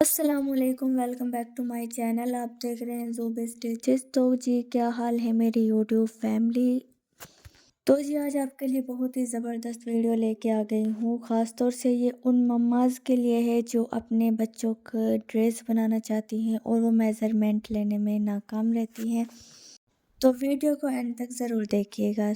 अस्सलामुअलैकुम, welcome back to my channel. आप देख रहे हैं ज़ोबे स्टिचेस। तो जी, क्या हाल है मेरी यूट्यूब फैमिली। तो जी, आज आपके लिए बहुत ही ज़बरदस्त वीडियो लेके आ गई हूँ। ख़ास तौर से ये उन मम्माज़ के लिए है जो अपने बच्चों का ड्रेस बनाना चाहती हैं और वो मेज़रमेंट लेने में नाकाम रहती हैं। तो वीडियो को एंड तक ज़रूर देखिएगा।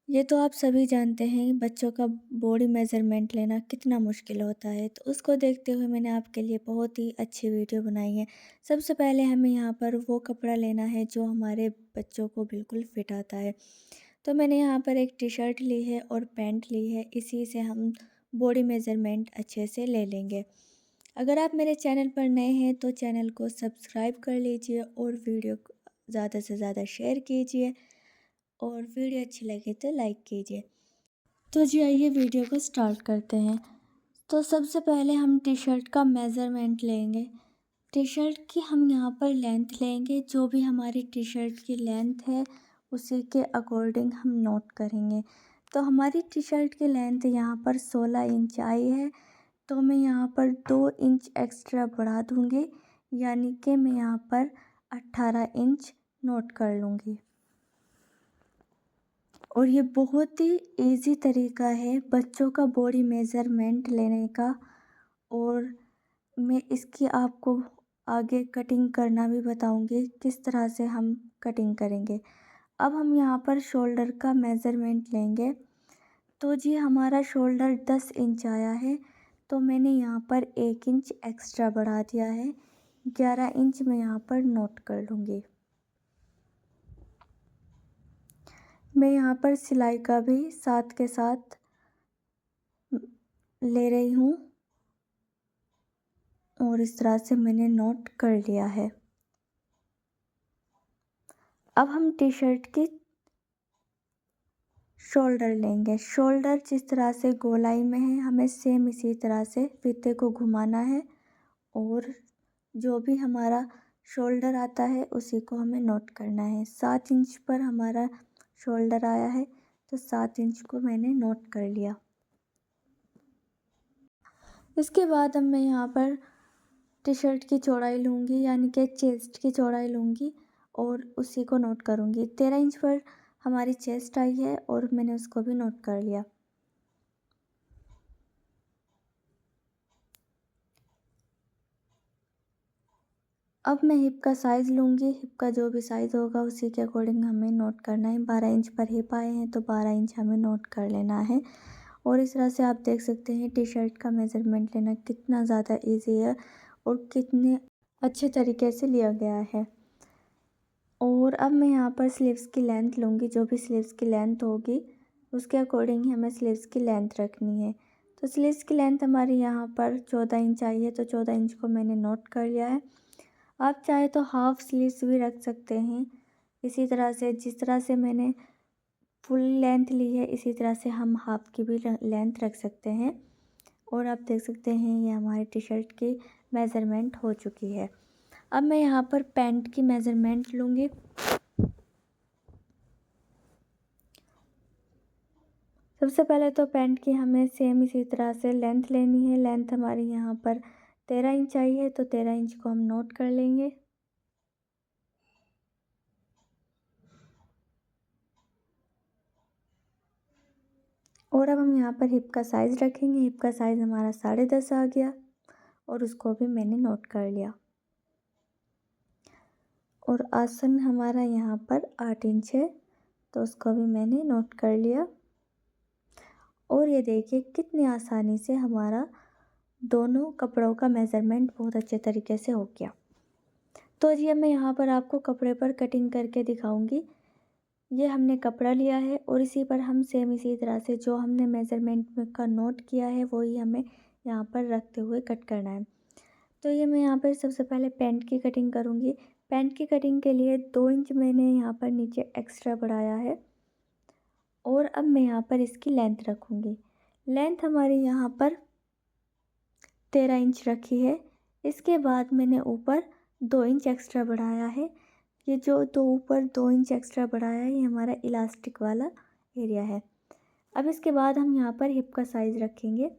ये तो आप सभी जानते हैं बच्चों का बॉडी मेज़रमेंट लेना कितना मुश्किल होता है, तो उसको देखते हुए मैंने आपके लिए बहुत ही अच्छी वीडियो बनाई है। सबसे पहले हमें यहाँ पर वो कपड़ा लेना है जो हमारे बच्चों को बिल्कुल फिट आता है। तो मैंने यहाँ पर एक टी शर्ट ली है और पैंट ली है, इसी से हम बॉडी मेज़रमेंट अच्छे से ले लेंगे। अगर आप मेरे चैनल पर नए हैं तो चैनल को सब्सक्राइब कर लीजिए और वीडियो को ज़्यादा से ज़्यादा शेयर कीजिए और वीडियो अच्छी लगे तो लाइक कीजिए। तो जी, आइए वीडियो को स्टार्ट करते हैं। तो सबसे पहले हम टी शर्ट का मेज़रमेंट लेंगे। टी शर्ट की हम यहाँ पर लेंथ लेंगे, जो भी हमारी टी शर्ट की लेंथ है उसी के अकॉर्डिंग हम नोट करेंगे। तो हमारी टी शर्ट की लेंथ यहाँ पर 16 इंच आई है, तो मैं यहाँ पर 2 इंच एक्स्ट्रा बढ़ा दूँगी, यानी कि मैं यहाँ पर 18 इंच नोट कर लूँगी। और ये बहुत ही इजी तरीका है बच्चों का बॉडी मेज़रमेंट लेने का। और मैं इसकी आपको आगे कटिंग करना भी बताऊंगी किस तरह से हम कटिंग करेंगे। अब हम यहाँ पर शोल्डर का मेज़रमेंट लेंगे। तो जी, हमारा शोल्डर 10 इंच आया है, तो मैंने यहाँ पर 1 इंच एक्स्ट्रा बढ़ा दिया है। 11 इंच मैं यहाँ पर नोट कर लूँगी। मैं यहाँ पर सिलाई का भी साथ के साथ ले रही हूँ और इस तरह से मैंने नोट कर लिया है। अब हम टी शर्ट की शोल्डर लेंगे। शोल्डर जिस तरह से गोलाई में है, हमें सेम इसी तरह से फीते को घुमाना है और जो भी हमारा शोल्डर आता है उसी को हमें नोट करना है। 7 इंच पर हमारा शोल्डर आया है, तो 7 इंच को मैंने नोट कर लिया। इसके बाद अब मैं यहाँ पर टी शर्ट की चौड़ाई लूँगी, यानी कि चेस्ट की चौड़ाई लूँगी और उसी को नोट करूँगी। 13 इंच पर हमारी चेस्ट आई है और मैंने उसको भी नोट कर लिया। अब मैं हिप का साइज़ लूँगी। हिप का जो भी साइज़ होगा उसी के अकॉर्डिंग हमें नोट करना है। 12 इंच पर हिप आए हैं तो 12 इंच हमें नोट कर लेना है। और इस तरह से आप देख सकते हैं टी शर्ट का मेज़रमेंट लेना कितना ज़्यादा ईजी है और कितने अच्छे तरीके से लिया गया है। और अब मैं यहाँ पर स्लीव्स की लेंथ लूँगी। जो भी स्लीव्स की लेंथ होगी उसके अकॉर्डिंग ही हमें स्लीव्स की लेंथ रखनी है। तो स्लीव्स की लेंथ हमारी यहाँ पर 14 इंच आई है, तो 14 इंच को मैंने नोट कर लिया है। आप चाहे तो हाफ़ स्लीव्स भी रख सकते हैं। इसी तरह से जिस तरह से मैंने फुल लेंथ ली है, इसी तरह से हम हाफ़ की भी लेंथ रख सकते हैं। और आप देख सकते हैं ये हमारी टी शर्ट की मेज़रमेंट हो चुकी है। अब मैं यहाँ पर पैंट की मेज़रमेंट लूँगी। सबसे पहले तो पैंट की हमें सेम इसी तरह से लेंथ लेनी है। लेंथ हमारी यहाँ पर 13 इंच आई है, तो 13 इंच को हम नोट कर लेंगे। और अब हम यहाँ पर हिप का साइज़ रखेंगे। हिप का साइज़ हमारा 10.5 आ गया और उसको भी मैंने नोट कर लिया। और आसन हमारा यहाँ पर 8 इंच है, तो उसको भी मैंने नोट कर लिया। और ये देखिए कितनी आसानी से हमारा दोनों कपड़ों का मेज़रमेंट बहुत अच्छे तरीके से हो गया। तो जी, अब मैं यहाँ पर आपको कपड़े पर कटिंग करके दिखाऊंगी। ये हमने कपड़ा लिया है और इसी पर हम सेम इसी तरह से जो हमने मेज़रमेंट का नोट किया है वही हमें यहाँ पर रखते हुए कट करना है। तो ये मैं यहाँ पर सबसे पहले पैंट की कटिंग करूँगी। पैंट की कटिंग के लिए 2 इंच मैंने यहाँ पर नीचे एक्स्ट्रा बढ़ाया है और अब मैं यहाँ पर इसकी लेंथ रखूँगी। लेंथ हमारी यहाँ पर 13 इंच रखी है। इसके बाद मैंने ऊपर 2 इंच एक्स्ट्रा बढ़ाया है। ये जो ऊपर 2 इंच एक्स्ट्रा बढ़ाया है ये हमारा इलास्टिक वाला एरिया है। अब इसके बाद हम यहाँ पर हिप का साइज़ रखेंगे।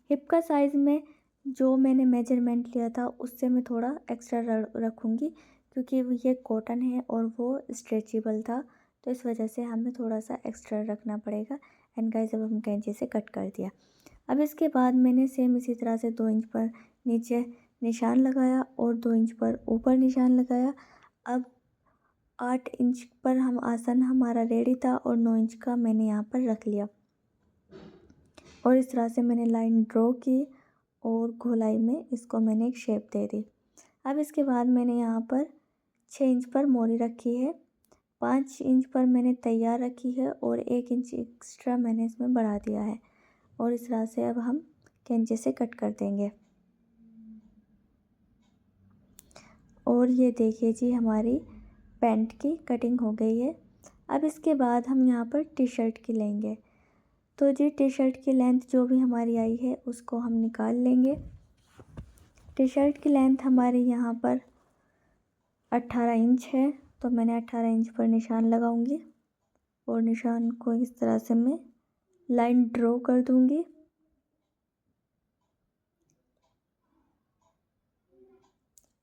हिप का साइज़ में जो मैंने मेजरमेंट लिया था उससे मैं थोड़ा एक्स्ट्रा रखूँगी, क्योंकि ये कॉटन है और वो स्ट्रेचेबल था, तो इस वजह से हमें थोड़ा सा एक्स्ट्रा रखना पड़ेगा। एंड गाइस, अब हम कैंची से कट कर दिया। अब इसके बाद मैंने सेम इसी तरह से 2 इंच पर नीचे निशान लगाया और 2 इंच पर ऊपर निशान लगाया। अब 8 इंच पर हम आसन हमारा रेडी था और 9 इंच का मैंने यहाँ पर रख लिया और इस तरह से मैंने लाइन ड्रॉ की और गोलाई में इसको मैंने एक शेप दे दी। अब इसके बाद मैंने यहाँ पर 6 इंच पर मोरी रखी है, 5 इंच पर मैंने तैयार रखी है और 1 इंच एक्स्ट्रा मैंने इसमें बढ़ा दिया है और इस तरह से अब हम कैंची से कट कर देंगे। और ये देखिए जी, हमारी पैंट की कटिंग हो गई है। अब इसके बाद हम यहाँ पर टी शर्ट की लेंगे। तो जी टी शर्ट की लेंथ जो भी हमारी आई है उसको हम निकाल लेंगे। टी शर्ट की लेंथ हमारी यहाँ पर 18 इंच है, तो मैंने 18 इंच पर निशान लगाऊंगी और निशान को इस तरह से मैं लाइन ड्रॉ कर दूंगी।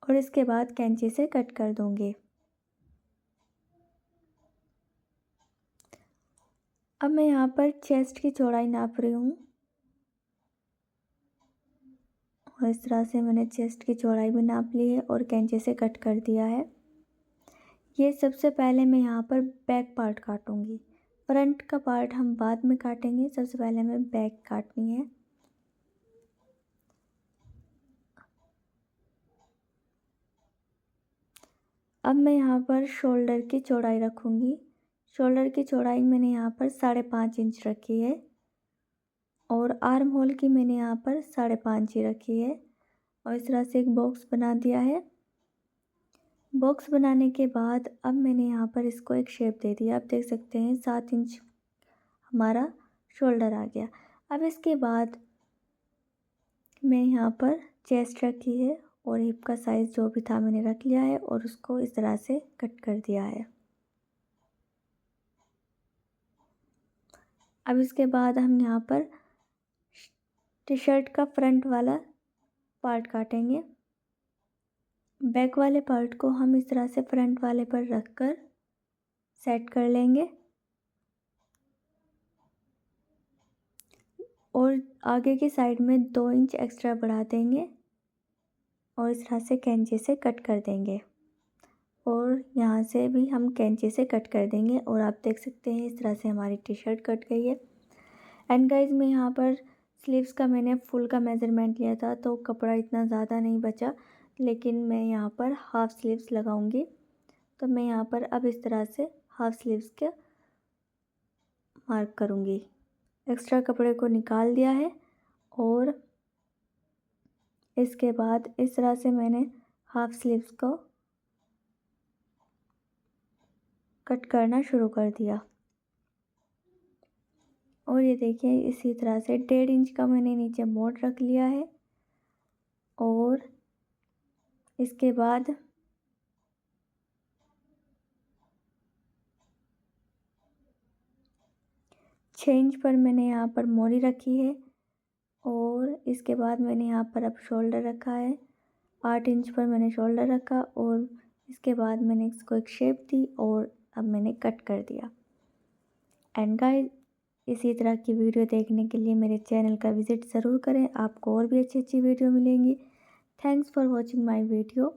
और इसके बाद कैंची से कट कर दूंगी। अब मैं यहाँ पर चेस्ट की चौड़ाई नाप रही हूँ और इस तरह से मैंने चेस्ट की चौड़ाई भी नाप ली है और कैंची से कट कर दिया है। ये सबसे पहले मैं यहाँ पर बैक पार्ट काटूंगी, फ्रंट का पार्ट हम बाद में काटेंगे। सबसे पहले हमें बैक काटनी है। अब मैं यहाँ पर शोल्डर की चौड़ाई रखूँगी। शोल्डर की चौड़ाई मैंने यहाँ पर 5.5 इंच रखी है और आर्म होल की मैंने यहाँ पर 5.5 ही रखी है और इस तरह से एक बॉक्स बना दिया है। बॉक्स बनाने के बाद अब मैंने यहाँ पर इसको एक शेप दे दिया। आप देख सकते हैं 7 इंच हमारा शोल्डर आ गया। अब इसके बाद मैं यहाँ पर चेस्ट रखी है और हिप का साइज़ जो भी था मैंने रख लिया है और उसको इस तरह से कट कर दिया है। अब इसके बाद हम यहाँ पर टी शर्ट का फ्रंट वाला पार्ट काटेंगे। बैक वाले पार्ट को हम इस तरह से फ्रंट वाले पर रख कर सेट कर लेंगे और आगे की साइड में 2 इंच एक्स्ट्रा बढ़ा देंगे और इस तरह से कैंची से कट कर देंगे और यहाँ से भी हम कैंची से कट कर देंगे और आप देख सकते हैं इस तरह से हमारी टी शर्ट कट गई है। एंड गाइज, मैं यहाँ पर स्लीव्स का मैंने फुल का मेज़रमेंट लिया था तो कपड़ा इतना ज़्यादा नहीं बचा, लेकिन मैं यहाँ पर हाफ़ स्लीव्स लगाऊंगी। तो मैं यहाँ पर अब इस तरह से हाफ़ स्लीव्स के मार्क करूँगी। एक्स्ट्रा कपड़े को निकाल दिया है और इसके बाद इस तरह से मैंने हाफ़ स्लीव्स को कट करना शुरू कर दिया और ये देखिए इसी तरह से 1.5 इंच का मैंने नीचे मोड़ रख लिया है और इसके बाद छः इंच पर मैंने यहाँ पर मोरी रखी है और इसके बाद मैंने यहाँ पर अब शोल्डर रखा है। 8 इंच पर मैंने शोल्डर रखा और इसके बाद मैंने इसको एक शेप दी और अब मैंने कट कर दिया। एंड गाइस, इसी तरह की वीडियो देखने के लिए मेरे चैनल का विज़िट ज़रूर करें। आपको और भी अच्छी अच्छी वीडियो मिलेंगी। Thanks for watching my video.